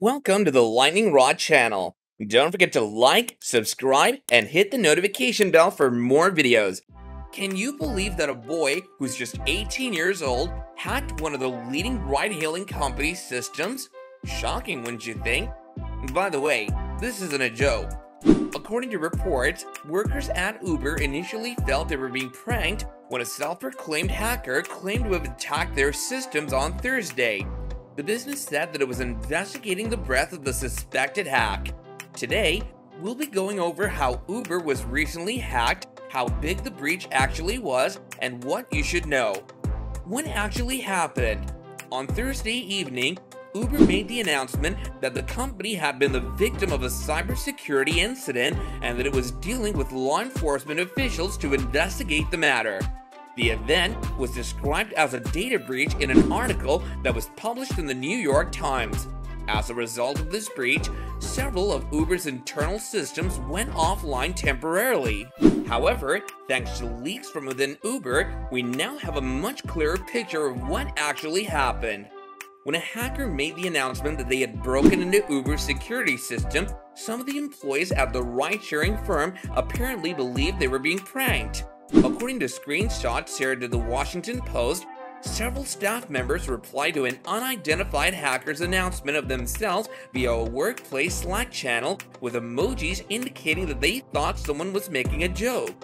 Welcome to the Lightning Rod channel. Don't forget to like, subscribe, and hit the notification bell for more videos. Can you believe that a boy who's just 18 years old hacked one of the leading ride-hailing company's systems? Shocking, wouldn't you think? By the way, this isn't a joke. According to reports, workers at Uber initially felt they were being pranked when a self-proclaimed hacker claimed to have attacked their systems on Thursday. The business said that it was investigating the breadth of the suspected hack. Today, we'll be going over how Uber was recently hacked, how big the breach actually was, and what you should know. What actually happened? On Thursday evening, Uber made the announcement that the company had been the victim of a cybersecurity incident and that it was dealing with law enforcement officials to investigate the matter. The event was described as a data breach in an article that was published in the New York Times. As a result of this breach, several of Uber's internal systems went offline temporarily. However, thanks to leaks from within Uber, we now have a much clearer picture of what actually happened. When a hacker made the announcement that they had broken into Uber's security system, some of the employees at the ride-sharing firm apparently believed they were being pranked. According to screenshots shared to the Washington Post, several staff members replied to an unidentified hacker's announcement of themselves via a workplace Slack channel with emojis indicating that they thought someone was making a joke.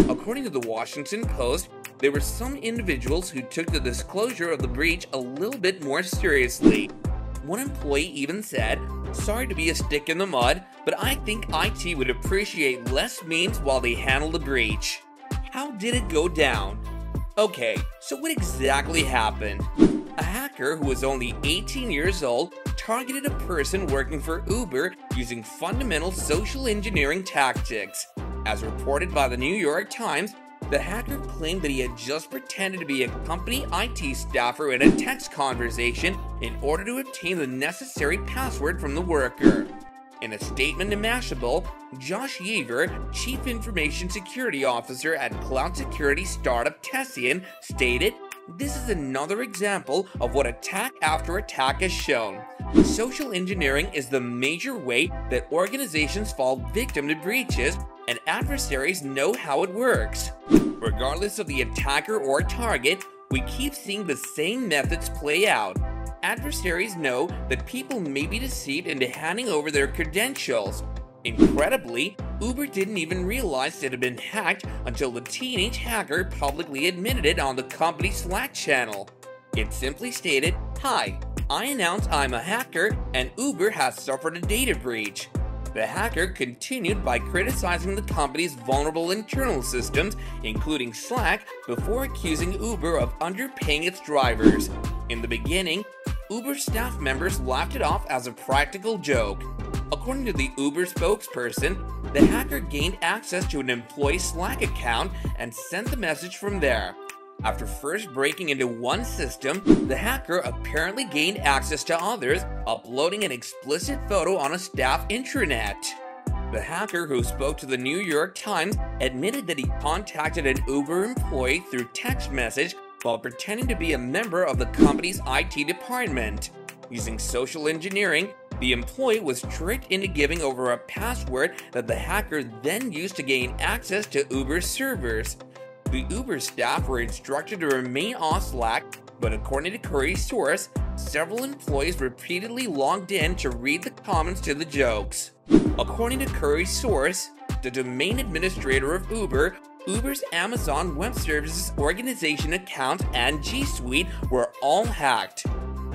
According to the Washington Post, there were some individuals who took the disclosure of the breach a little bit more seriously. One employee even said, "Sorry to be a stick in the mud, but I think IT would appreciate less memes while they handle the breach." How did it go down? Okay, so what exactly happened? A hacker who was only 18 years old targeted a person working for Uber using fundamental social engineering tactics. As reported by the New York Times, the hacker claimed that he had just pretended to be a company IT staffer in a text conversation in order to obtain the necessary password from the worker. In a statement to Mashable, Josh Yeaver, Chief Information Security Officer at cloud security startup Tessian, stated, "This is another example of what attack after attack has shown. Social engineering is the major way that organizations fall victim to breaches, and adversaries know how it works. Regardless of the attacker or target, we keep seeing the same methods play out. Adversaries know that people may be deceived into handing over their credentials. Incredibly, Uber didn't even realize it had been hacked until the teenage hacker publicly admitted it on the company's Slack channel. It simply stated, 'Hi, I announce I'm a hacker and Uber has suffered a data breach.' The hacker continued by criticizing the company's vulnerable internal systems, including Slack, before accusing Uber of underpaying its drivers. In the beginning, Uber staff members laughed it off as a practical joke. According to the Uber spokesperson, the hacker gained access to an employee Slack account and sent the message from there. After first breaking into one system, the hacker apparently gained access to others, uploading an explicit photo on a staff intranet. The hacker, who spoke to the New York Times, admitted that he contacted an Uber employee through text message while pretending to be a member of the company's IT department. Using social engineering, the employee was tricked into giving over a password that the hacker then used to gain access to Uber's servers. The Uber staff were instructed to remain on Slack, but according to Curry's source, several employees repeatedly logged in to read the comments to the jokes. According to Curry's source, the domain administrator of Uber, Uber's Amazon Web Services organization account, and G Suite were all hacked.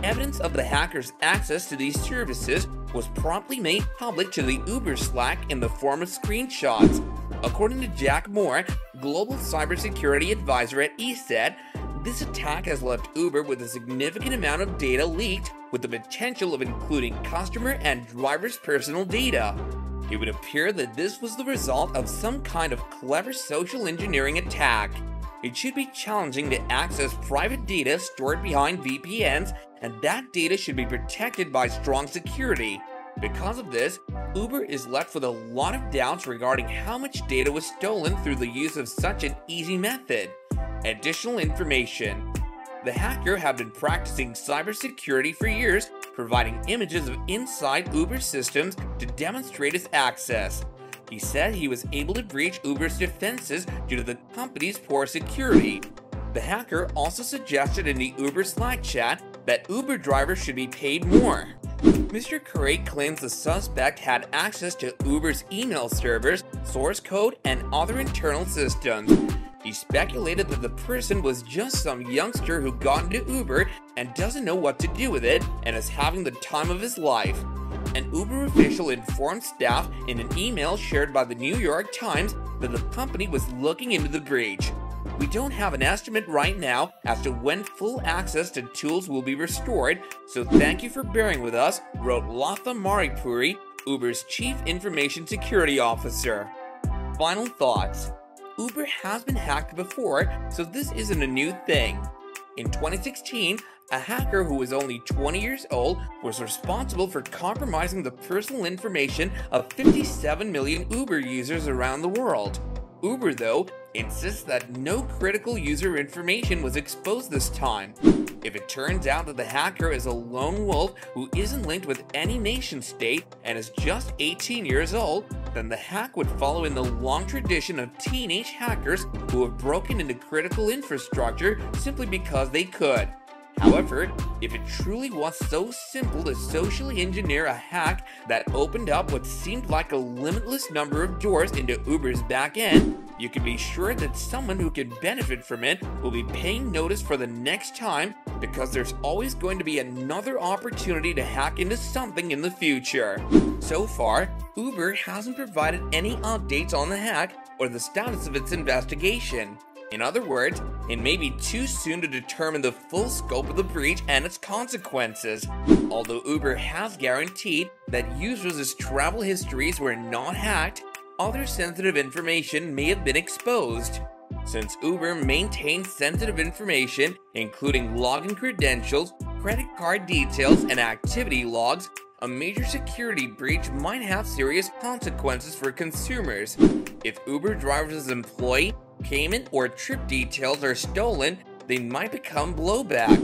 Evidence of the hackers' access to these services was promptly made public to the Uber Slack in the form of screenshots. According to Jack Moore, global cybersecurity advisor at ESET, this attack has left Uber with a significant amount of data leaked, with the potential of including customer and driver's personal data. It would appear that this was the result of some kind of clever social engineering attack. It should be challenging to access private data stored behind VPNs, and that data should be protected by strong security. Because of this, Uber is left with a lot of doubts regarding how much data was stolen through the use of such an easy method. Additional information. The hacker had been practicing cybersecurity for years, providing images of inside Uber systems to demonstrate his access. He said he was able to breach Uber's defenses due to the company's poor security. The hacker also suggested in the Uber Slack chat that Uber drivers should be paid more. Mr. Curry claims the suspect had access to Uber's email servers, source code, and other internal systems. He speculated that the person was just some youngster who got into Uber and doesn't know what to do with it and is having the time of his life. An Uber official informed staff in an email shared by the New York Times that the company was looking into the breach. "We don't have an estimate right now as to when full access to tools will be restored, so thank you for bearing with us," wrote Latha Maripuri, Uber's Chief Information Security Officer. Final thoughts. Uber has been hacked before, so this isn't a new thing. In 2016, a hacker who was only 20 years old was responsible for compromising the personal information of 57 million Uber users around the world. Uber, though, insists that no critical user information was exposed this time. If it turns out that the hacker is a lone wolf who isn't linked with any nation state and is just 18 years old, then the hack would follow in the long tradition of teenage hackers who have broken into critical infrastructure simply because they could. However, if it truly was so simple to socially engineer a hack that opened up what seemed like a limitless number of doors into Uber's back end, you can be sure that someone who could benefit from it will be paying notice for the next time, because there's always going to be another opportunity to hack into something in the future. So far, Uber hasn't provided any updates on the hack or the status of its investigation. In other words, it may be too soon to determine the full scope of the breach and its consequences. Although Uber has guaranteed that users' travel histories were not hacked, other sensitive information may have been exposed. Since Uber maintains sensitive information, including login credentials, credit card details, and activity logs, a major security breach might have serious consequences for consumers. If Uber drivers' employee, payment, or trip details are stolen, they might become blowback.